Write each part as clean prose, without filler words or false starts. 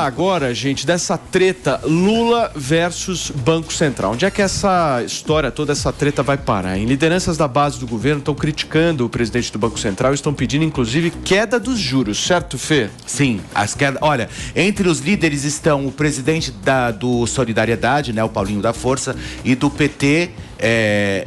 agora, gente, dessa treta Lula versus Banco Central. Onde é que essa história, toda essa treta vai parar? Em lideranças da base do governo estão criticando o presidente do Banco Central e estão pedindo, inclusive, queda dos juros, certo, Fê? Sim, as quedas. Olha, entre os líderes estão o presidente do Solidariedade, né, o Paulinho da Força, e do PT,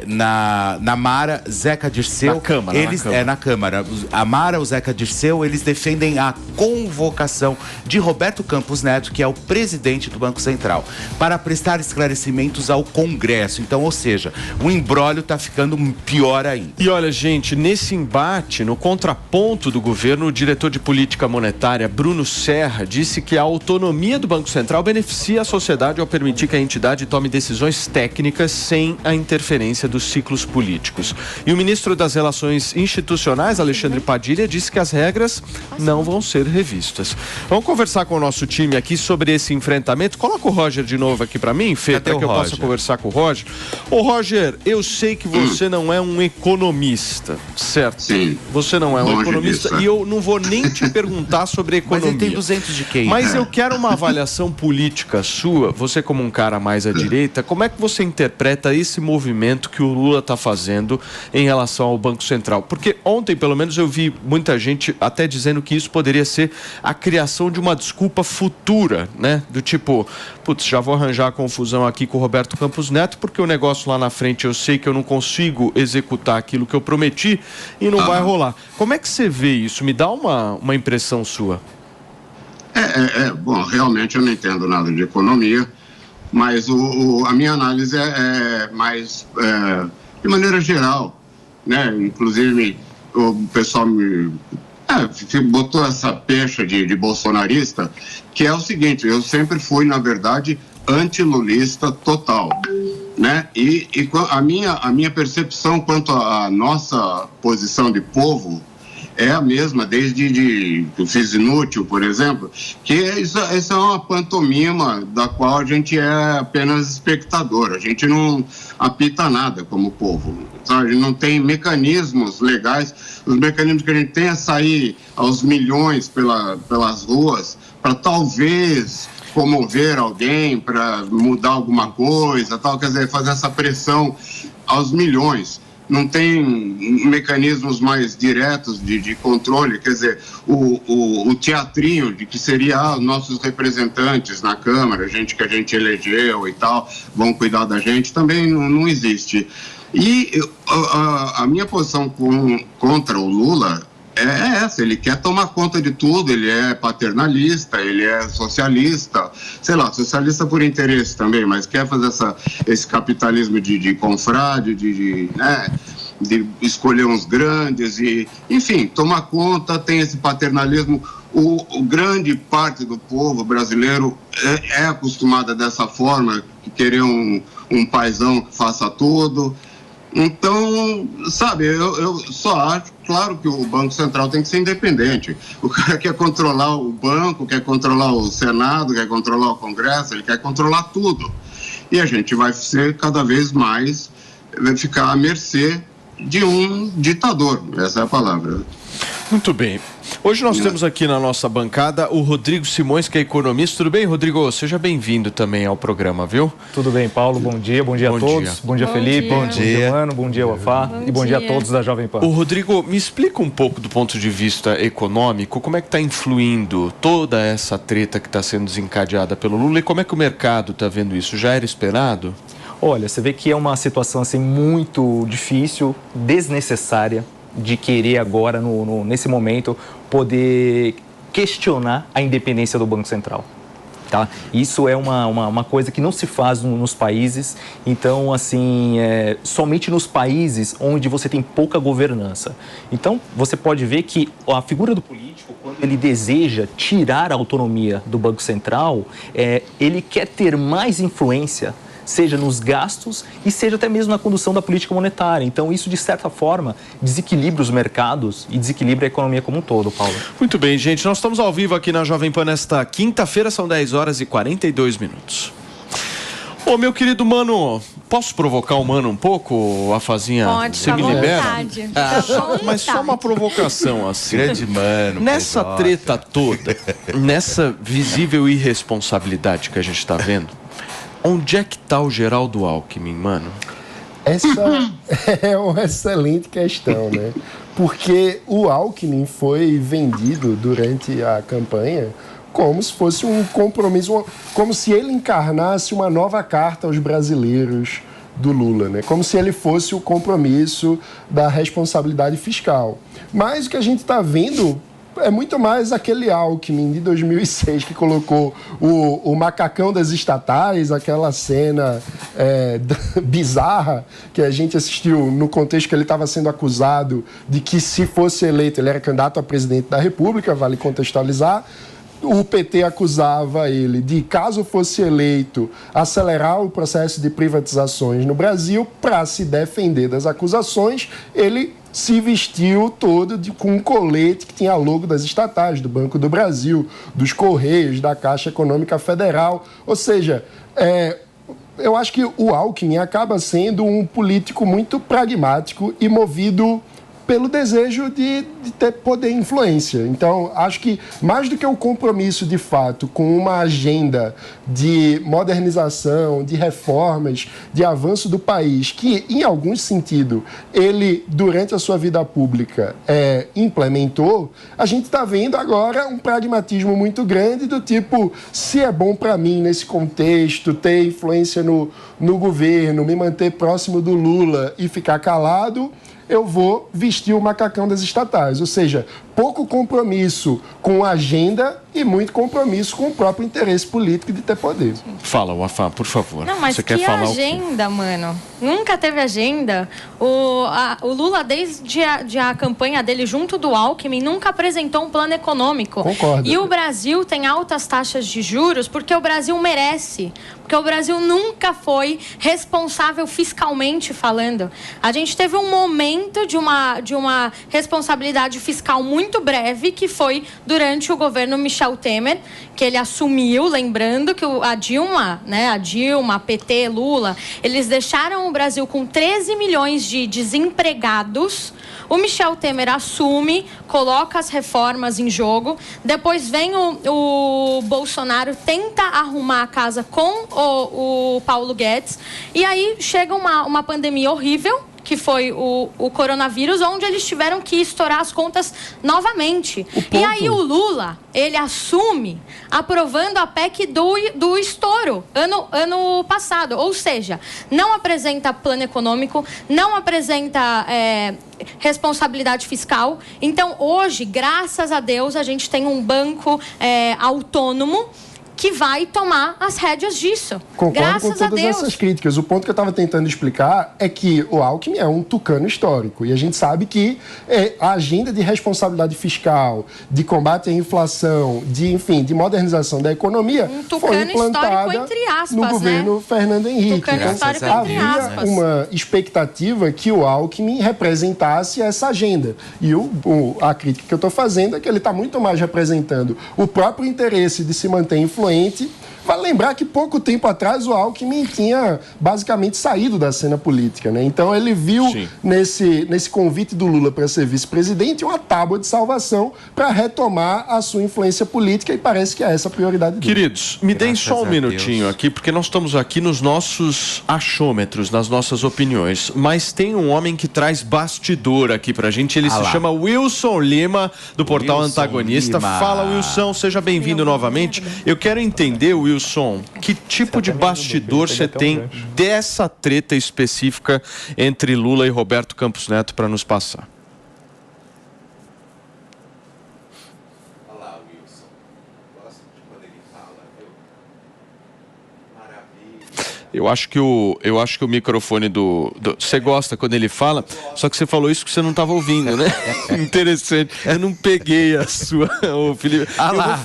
na Mara, Zeca Dirceu. Na Câmara. Na Câmara. A Mara, o Zeca Dirceu, eles defendem a convocação de Roberto Campos Neto, que é o presidente do Banco Central, para prestar esclarecimentos ao Congresso. Então, ou seja, o imbróglio está ficando pior ainda. E olha, gente, nesse embate, no contraponto do governo, o diretor de política monetária, Bruno Serra, disse que a autonomia do Banco Central beneficia a sociedade ao permitir que a entidade tome decisões técnicas sem a interferência dos ciclos políticos. E o ministro das Relações Institucionais, Alexandre Padilha, disse que as regras não vão ser revistas. Vamos conversar com o nosso time aqui sobre esse enfrentamento. Coloca o Roger de novo aqui para mim, Fê, para que eu possa conversar com o Roger. Ô, Roger, eu sei que você não é um economista, certo? Sim. Você não é um economista e eu não vou nem te perguntar sobre economia. Mas ele tem 200 de QI. Mas eu quero uma avaliação política sua, você como um cara mais à direita, como é que você interpreta esse movimento que o Lula está fazendo em relação ao Banco Central? Porque ontem, pelo menos, eu vi muita gente até dizendo que isso poderia ser a criação de uma desculpa futura, né? Do tipo, putz, já vou arranjar a confusão aqui com o Roberto Campos Neto, porque o negócio lá na frente eu sei que eu não consigo executar aquilo que eu prometi e não vai rolar. Como é que você vê isso? Me dá uma impressão sua. Bom, realmente eu não entendo nada de economia, mas a minha análise é mais de maneira geral, né? Inclusive o pessoal botou essa pecha de bolsonarista, que é o seguinte: eu sempre fui, na verdade, antilulista total, né? E a minha percepção quanto à nossa posição de povo é a mesma, desde o Fiz Inútil, por exemplo, que isso é uma pantomima da qual a gente é apenas espectador, a gente não apita nada como povo, sabe? A gente não tem mecanismos legais, os mecanismos que a gente tem é sair aos milhões pelas ruas para talvez comover alguém, para mudar alguma coisa, tal, quer dizer, fazer essa pressão aos milhões. Não tem mecanismos mais diretos de controle, quer dizer, o teatrinho de que seria nossos representantes na Câmara, gente que a gente elegeu e tal, vão cuidar da gente, também não existe. E a minha posição contra o Lula é essa: ele quer tomar conta de tudo, ele é paternalista, ele é socialista, sei lá, socialista por interesse também, mas quer fazer esse capitalismo de confrade, de escolher uns grandes e, enfim, tomar conta, tem esse paternalismo. O grande parte do povo brasileiro é acostumada dessa forma, querer um paizão que faça tudo. Então, sabe, eu só acho, claro que o Banco Central tem que ser independente. O cara quer controlar o banco, quer controlar o Senado, quer controlar o Congresso, ele quer controlar tudo. E a gente vai ser cada vez mais, vai ficar à mercê de um ditador, essa é a palavra. Muito bem. Hoje nós temos aqui na nossa bancada o Rodrigo Simões, que é economista. Tudo bem, Rodrigo? Seja bem-vindo também ao programa, viu? Tudo bem, Paulo. Bom dia a todos. Bom dia, Felipe. Bom dia, Mano. Bom dia, Wafá. E bom dia a todos da Jovem Pan. O Rodrigo, me explica um pouco do ponto de vista econômico, como é que está influindo toda essa treta que está sendo desencadeada pelo Lula e como é que o mercado está vendo isso? Já era esperado? Olha, você vê que é uma situação assim muito difícil, desnecessária, de querer agora, nesse momento, poder questionar a independência do Banco Central. Tá? Isso é uma coisa que não se faz nos países. Então, assim, somente nos países onde você tem pouca governança. Então, você pode ver que a figura do político, quando ele deseja tirar a autonomia do Banco Central, ele quer ter mais influência, seja nos gastos e seja até mesmo na condução da política monetária. Então, isso, de certa forma, desequilibra os mercados e desequilibra a economia como um todo, Paulo. Muito bem, gente. Nós estamos ao vivo aqui na Jovem Pan nesta quinta-feira, são 10 horas e 42 minutos. Ô, meu querido Mano, Posso provocar o Mano um pouco, Afazinha? Pode, você me libera? Mas só uma provocação assim. Grande Mano. Nessa treta toda, nessa visível irresponsabilidade que a gente está vendo, onde é que está o Geraldo Alckmin, mano? Essa é uma excelente questão, né? Porque o Alckmin foi vendido durante a campanha como se fosse um compromisso, como se ele encarnasse uma nova carta aos brasileiros do Lula, né? Como se ele fosse o compromisso da responsabilidade fiscal. Mas o que a gente está vendo é muito mais aquele Alckmin de 2006 que colocou o macacão das estatais, aquela cena bizarra que a gente assistiu no contexto que ele estava sendo acusado de que, se fosse eleito, ele era candidato a presidente da República, vale contextualizar. O PT acusava ele de, caso fosse eleito, acelerar o processo de privatizações no Brasil. Para se defender das acusações, ele se vestiu todo com um colete que tinha logo das estatais, do Banco do Brasil, dos Correios, da Caixa Econômica Federal. Ou seja, eu acho que o Alckmin acaba sendo um político muito pragmático e movido pelo desejo de ter poder e influência. Então, acho que mais do que o compromisso, de fato, com uma agenda de modernização, de reformas, de avanço do país, que, em algum sentido, ele, durante a sua vida pública, implementou, a gente está vendo agora um pragmatismo muito grande do tipo, se é bom para mim, nesse contexto, ter influência no governo, me manter próximo do Lula e ficar calado, eu vou vestir o macacão das estatais. Ou seja, pouco compromisso com a agenda e muito compromisso com o próprio interesse político de ter poder. Fala, Wafá, por favor. Não, mas você que quer falar agenda, mano? Nunca teve agenda. O Lula, desde a campanha dele junto do Alckmin, nunca apresentou um plano econômico. Concordo. E o Brasil tem altas taxas de juros porque o Brasil merece. Porque o Brasil nunca foi responsável fiscalmente falando. A gente teve um momento de uma responsabilidade fiscal muito breve, que foi durante o governo Michel Temer, que ele assumiu, lembrando que a Dilma, PT, Lula, eles deixaram o Brasil com 13 milhões de desempregados. O Michel Temer assume, coloca as reformas em jogo, depois vem o Bolsonaro, tenta arrumar a casa com o Paulo Guedes, e aí chega uma pandemia horrível, que foi o coronavírus, onde eles tiveram que estourar as contas novamente. E aí o Lula, ele assume aprovando a PEC do estouro ano passado. Ou seja, não apresenta plano econômico, não apresenta responsabilidade fiscal. Então, hoje, graças a Deus, a gente tem um banco autônomo que vai tomar as rédeas disso. Concordo graças com todas essas críticas. O ponto que eu estava tentando explicar é que o Alckmin é um tucano histórico. E a gente sabe que a agenda de responsabilidade fiscal, de combate à inflação, de modernização da economia, foi implantada entre aspas, no governo Fernando Henrique. Tucano histórico entre aspas. Havia uma expectativa que o Alckmin representasse essa agenda. E a crítica que eu estou fazendo é que ele está muito mais representando o próprio interesse de se manter influente. Vale lembrar que pouco tempo atrás o Alckmin tinha basicamente saído da cena política, né? Então ele viu nesse convite do Lula para ser vice-presidente uma tábua de salvação para retomar a sua influência política, e parece que é essa a prioridade dele. Queridos, me deem só um minutinho aqui, porque nós estamos aqui nos nossos achômetros, nas nossas opiniões, mas tem um homem que traz bastidor aqui pra gente, ele se chama Wilson Lima, do portal Wilson Antagonista. Lima. Fala, Wilson, seja bem-vindo novamente. Eu quero entender, Wilson, que tipo de bastidor você tem dessa treta específica entre Lula e Roberto Campos Neto para nos passar? Olá, Wilson. Gosto de quando ele fala, viu? Maravilha. Eu acho que o microfone você gosta quando ele fala, só que você falou isso que você não estava ouvindo, né? Interessante. Eu não peguei a sua, Felipe.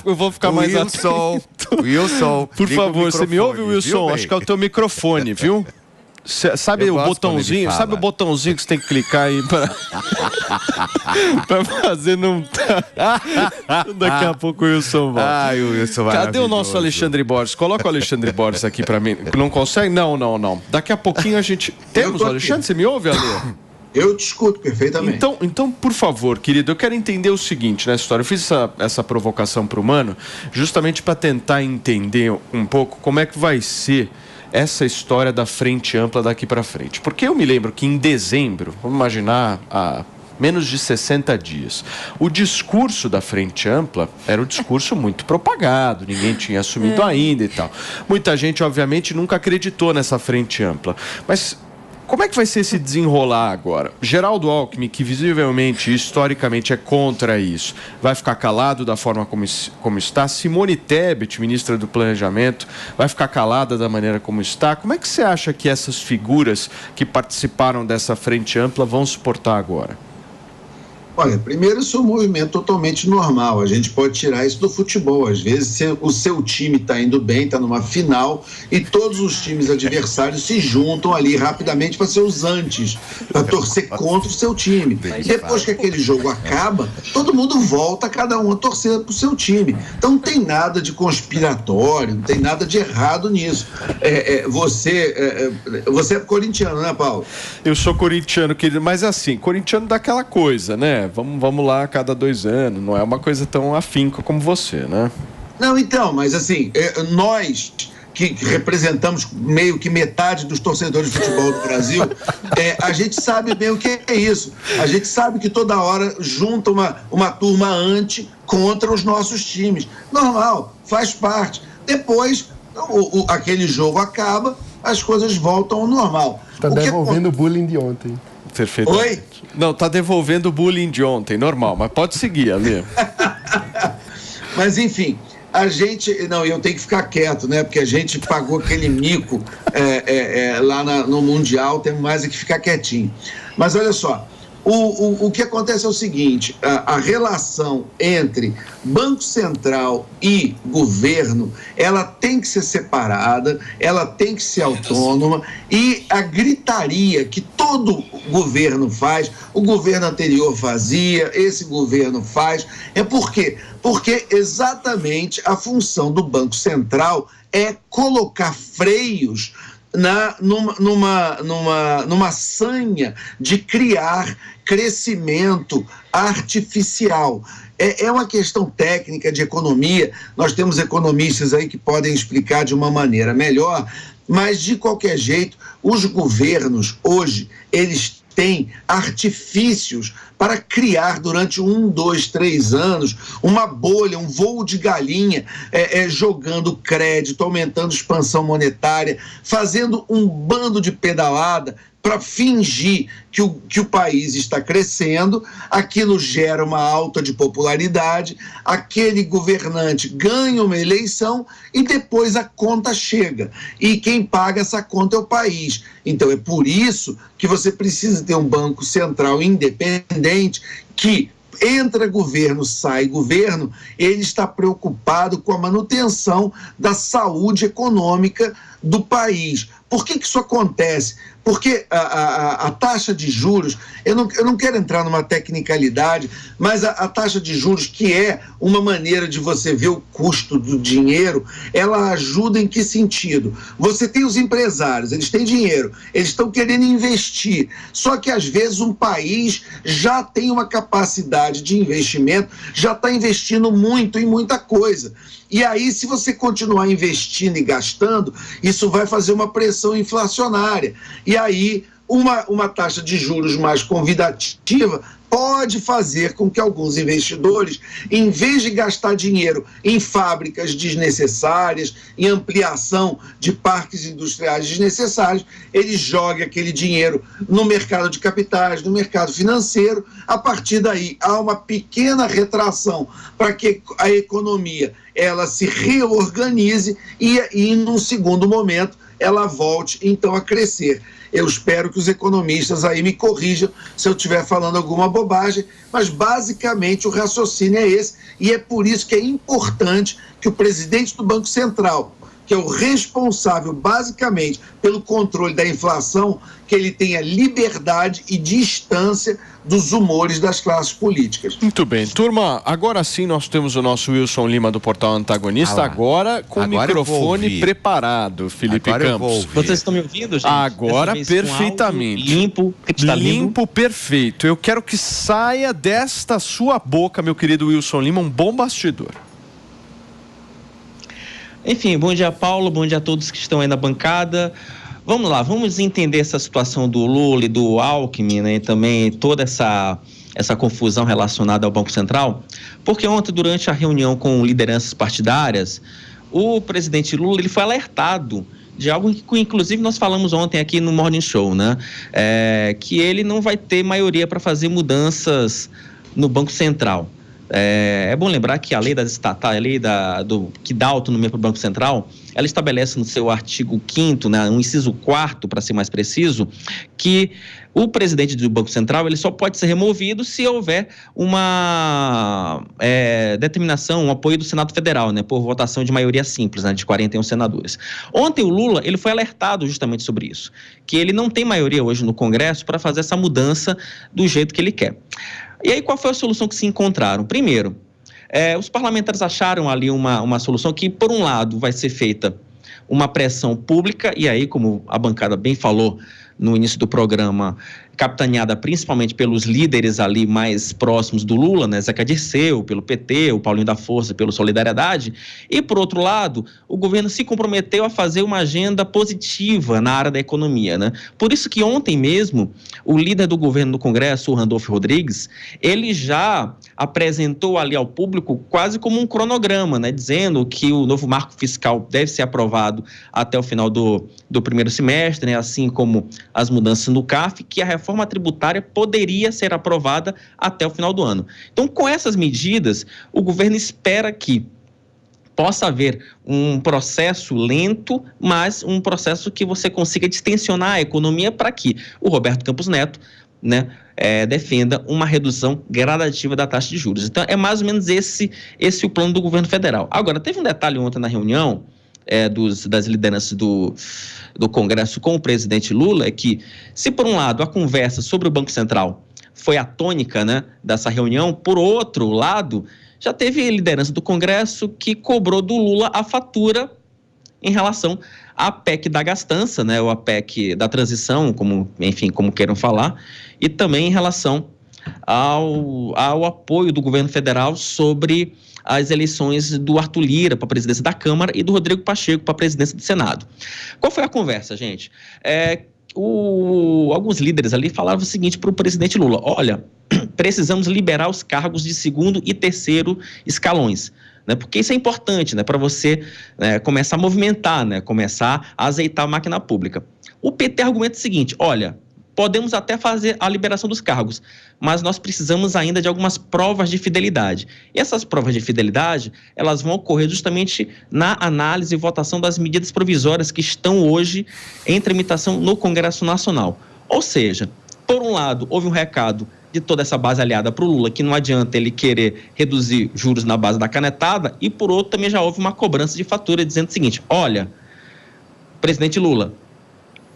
Eu vou ficar mais atento. Wilson. Por favor, você me ouve, Wilson? Acho que é o teu microfone, viu? Sabe o botãozinho? Sabe o botãozinho que você tem que clicar aí para para fazer não Daqui a pouco o Wilson volta. Ai, o Wilson. Cadê o nosso Alexandre Borges? Coloca o Alexandre Borges aqui para mim. Não consegue? Não. Daqui a pouquinho a gente... Temos o Alexandre? Você me ouve, Ale? Eu te escuto perfeitamente. Então, por favor, querido, eu quero entender o seguinte nessa história. Eu fiz essa provocação para o Mano justamente para tentar entender um pouco como é que vai ser essa história da frente ampla daqui para frente. Porque eu me lembro que em dezembro, vamos imaginar, há menos de 60 dias, o discurso da frente ampla era um discurso muito propagado, ninguém tinha assumido ainda e tal. Muita gente, obviamente, nunca acreditou nessa frente ampla. Mas como é que vai ser esse desenrolar agora? Geraldo Alckmin, que visivelmente, historicamente, é contra isso, vai ficar calado da forma como está? Simone Tebet, ministra do Planejamento, vai ficar calada da maneira como está? Como é que você acha que essas figuras que participaram dessa frente ampla vão se portar agora? Olha, primeiro, isso é um movimento totalmente normal. A gente pode tirar isso do futebol. Às vezes, o seu time está indo bem, está numa final, e todos os times adversários se juntam ali rapidamente para ser os antes, para torcer contra o seu time. E depois que aquele jogo acaba, todo mundo volta, cada um a torcer para o seu time. Então, não tem nada de conspiratório, não tem nada de errado nisso. Você é corintiano, né, Paulo? Eu sou corintiano, querido, mas assim, corintiano dá aquela coisa, né? Vamos lá a cada 2 anos, não é uma coisa tão afinca como você, né? Não, então, mas assim, nós que representamos meio que metade dos torcedores de futebol do Brasil, a gente sabe bem o que é isso. A gente sabe que toda hora junta uma turma contra os nossos times. Normal, faz parte. Depois, aquele jogo acaba, as coisas voltam ao normal. Está devolvendo o bullying de ontem. Perfeito. Oi? Não, tá devolvendo o bullying de ontem, normal, mas pode seguir, Ale. Mas, enfim, a gente... Não, eu tenho que ficar quieto, né? Porque a gente pagou aquele mico lá no Mundial, temos mais é que ficar quietinho. Mas olha só, o que acontece é o seguinte, a relação entre Banco Central e governo, ela tem que ser separada, ela tem que ser autônoma, e a gritaria que todo governo faz, o governo anterior fazia, esse governo faz, por quê? Porque exatamente a função do Banco Central é colocar freios numa sanha de criar crescimento artificial. É uma questão técnica de economia, nós temos economistas aí que podem explicar de uma maneira melhor, mas de qualquer jeito, os governos hoje, eles têm artifícios para criar durante 1, 2, 3 anos uma bolha, um voo de galinha, jogando crédito, aumentando expansão monetária, fazendo um bando de pedalada para fingir que o país está crescendo, aquilo gera uma alta de popularidade, aquele governante ganha uma eleição e depois a conta chega. E quem paga essa conta é o país. Então é por isso que você precisa ter um Banco Central independente que entra governo, sai governo, ele está preocupado com a manutenção da saúde econômica do país. Por que isso acontece? Porque a taxa de juros, eu não quero entrar numa tecnicalidade, mas a taxa de juros, que é uma maneira de você ver o custo do dinheiro, ela ajuda em que sentido? Você tem os empresários, eles têm dinheiro, eles estão querendo investir, só que às vezes um país já tem uma capacidade de investimento, já está investindo muito em muita coisa. E aí, se você continuar investindo e gastando, isso vai fazer uma pressão inflacionária. E aí, uma taxa de juros mais convidativa pode fazer com que alguns investidores, em vez de gastar dinheiro em fábricas desnecessárias, em ampliação de parques industriais desnecessários, eles joguem aquele dinheiro no mercado de capitais, no mercado financeiro. A partir daí, há uma pequena retração para que a economia ela se reorganize e num segundo momento, ela volte, então, a crescer. Eu espero que os economistas aí me corrijam se eu estiver falando alguma bobagem, mas basicamente o raciocínio é esse, e é por isso que é importante que o presidente do Banco Central que é o responsável basicamente pelo controle da inflação, que ele tenha liberdade e distância dos humores das classes políticas. Muito bem. Turma, agora sim nós temos o nosso Wilson Lima do Portal Antagonista, agora com o microfone preparado, Felipe Campos. Vocês estão me ouvindo, gente? Agora perfeitamente. Limpo, limpo, perfeito. Eu quero que saia desta sua boca, meu querido Wilson Lima, um bom bastidor. Enfim, bom dia, Paulo, bom dia a todos que estão aí na bancada. Vamos lá, vamos entender essa situação do Lula e do Alckmin, né, e também toda essa confusão relacionada ao Banco Central, porque ontem, durante a reunião com lideranças partidárias, o presidente Lula ele foi alertado de algo que, inclusive, nós falamos ontem aqui no Morning Show, né, que ele não vai ter maioria para fazer mudanças no Banco Central. É bom lembrar que a lei das estatais, a lei que dá autonomia para o Banco Central, ela estabelece no seu artigo 5º, né, um inciso 4º, para ser mais preciso, que o presidente do Banco Central ele só pode ser removido se houver uma determinação, um apoio do Senado Federal, né, por votação de maioria simples, né, de 41 senadores. Ontem o Lula ele foi alertado justamente sobre isso, que ele não tem maioria hoje no Congresso para fazer essa mudança do jeito que ele quer. E aí, qual foi a solução que se encontraram? Primeiro, os parlamentares acharam ali uma solução que, por um lado, vai ser feita uma pressão pública, e aí, como a bancada bem falou no início do programa, capitaneada principalmente pelos líderes ali mais próximos do Lula, né, Zeca Dirceu, pelo PT, o Paulinho da Força, pelo Solidariedade, e por outro lado, o governo se comprometeu a fazer uma agenda positiva na área da economia, né? Por isso que ontem mesmo, o líder do governo no Congresso, o Randolfo Rodrigues, ele já apresentou ali ao público quase como um cronograma, né, dizendo que o novo marco fiscal deve ser aprovado até o final do primeiro semestre, né, assim como as mudanças no CARF, que a reforma tributária poderia ser aprovada até o final do ano. Então, com essas medidas, o governo espera que possa haver um processo lento, mas um processo que você consiga distensionar a economia para que o Roberto Campos Neto, né, defenda uma redução gradativa da taxa de juros. Então, é mais ou menos esse o plano do governo federal. Agora, teve um detalhe ontem na reunião das lideranças do Congresso com o presidente Lula, é que, se por um lado a conversa sobre o Banco Central foi a tônica, né, dessa reunião, por outro lado, já teve liderança do Congresso que cobrou do Lula a fatura em relação à PEC da gastança, né, ou a PEC da transição, como queiram falar, e também em relação ao apoio do governo federal sobre as eleições do Arthur Lira para a presidência da Câmara e do Rodrigo Pacheco para a presidência do Senado. Qual foi a conversa, gente? Alguns líderes ali falavam o seguinte para o presidente Lula: olha, precisamos liberar os cargos de segundo e terceiro escalões, né? Porque isso é importante, né, para você começar a movimentar, né, começar a azeitar a máquina pública. O PT argumenta o seguinte: olha, podemos até fazer a liberação dos cargos, mas nós precisamos ainda de algumas provas de fidelidade. E essas provas de fidelidade, elas vão ocorrer justamente na análise e votação das medidas provisórias que estão hoje em tramitação no Congresso Nacional. Ou seja, por um lado, houve um recado de toda essa base aliada para o Lula, que não adianta ele querer reduzir juros na base da canetada, e por outro também já houve uma cobrança de fatura dizendo o seguinte: olha, presidente Lula,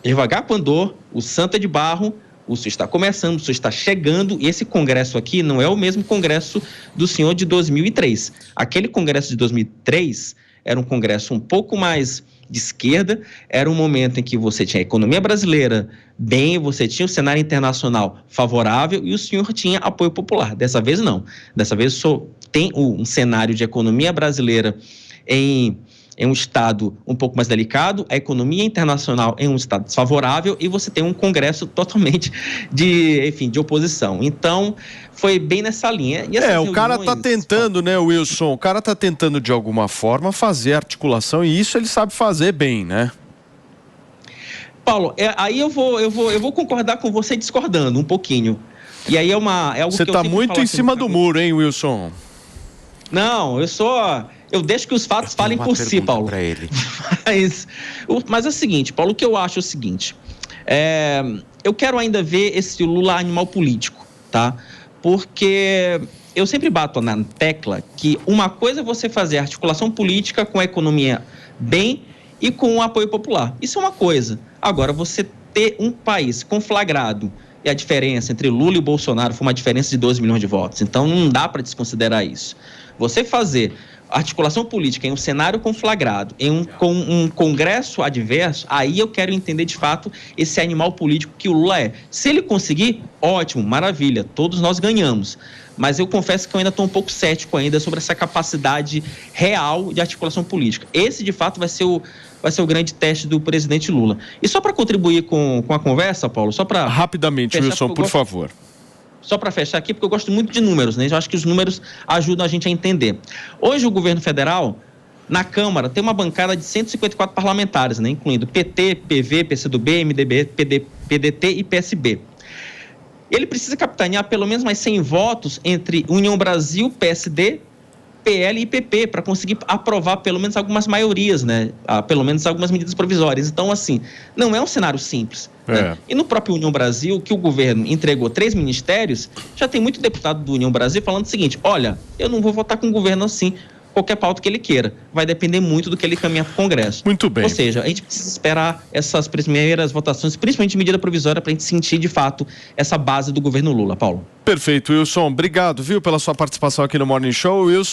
devagar com andor, o santo é de barro, o senhor está começando, o senhor está chegando, e esse congresso aqui não é o mesmo congresso do senhor de 2003. Aquele congresso de 2003 era um congresso um pouco mais de esquerda, era um momento em que você tinha a economia brasileira bem, você tinha o cenário internacional favorável e o senhor tinha apoio popular. Dessa vez não. Dessa vez só tem um cenário de economia brasileira em um estado um pouco mais delicado, a economia internacional em um estado desfavorável e você tem um congresso totalmente de oposição. Então, foi bem nessa linha. E o cara tá tentando, né, Wilson? O cara tá tentando, de alguma forma, fazer articulação e isso ele sabe fazer bem, né? Paulo, aí eu vou concordar com você discordando um pouquinho. E aí é algo você que tá muito em cima do muro, hein, Wilson? Não, eu deixo que os fatos falem por si, Paulo. Pra ele. Mas é o seguinte, Paulo, o que eu acho é o seguinte: eu quero ainda ver esse Lula animal político, tá? Porque eu sempre bato na tecla que uma coisa é você fazer articulação política com a economia bem e com o apoio popular. Isso é uma coisa. Agora, você ter um país conflagrado, e a diferença entre Lula e Bolsonaro foi uma diferença de 12 milhões de votos. Então, não dá para desconsiderar isso. Você fazer articulação política em um cenário conflagrado, com um congresso adverso, aí eu quero entender de fato esse animal político que o Lula é. Se ele conseguir, ótimo, maravilha, todos nós ganhamos. Mas eu confesso que eu ainda estou um pouco cético ainda sobre essa capacidade real de articulação política. Esse, de fato, vai ser o grande teste do presidente Lula. E só para contribuir com a conversa, Paulo, só para... Rapidamente, Wilson, por favor. Só para fechar aqui, porque eu gosto muito de números, né? Eu acho que os números ajudam a gente a entender. Hoje, o governo federal, na Câmara, tem uma bancada de 154 parlamentares, né? Incluindo PT, PV, PCdoB, MDB, PDT e PSB. Ele precisa capitanear pelo menos mais 100 votos entre União Brasil, PSD, PL e PP, para conseguir aprovar pelo menos algumas maiorias, né? Pelo menos algumas medidas provisórias. Então, assim, não é um cenário simples. Né? E no próprio União Brasil, que o governo entregou 3 ministérios, já tem muito deputado do União Brasil falando o seguinte: olha, eu não vou votar com o governo assim, qualquer pauta que ele queira. Vai depender muito do que ele caminhar para o Congresso. Muito bem. Ou seja, a gente precisa esperar essas primeiras votações, principalmente de medida provisória, para a gente sentir, de fato, essa base do governo Lula. Paulo. Perfeito, Wilson. Obrigado, viu, pela sua participação aqui no Morning Show. Wilson.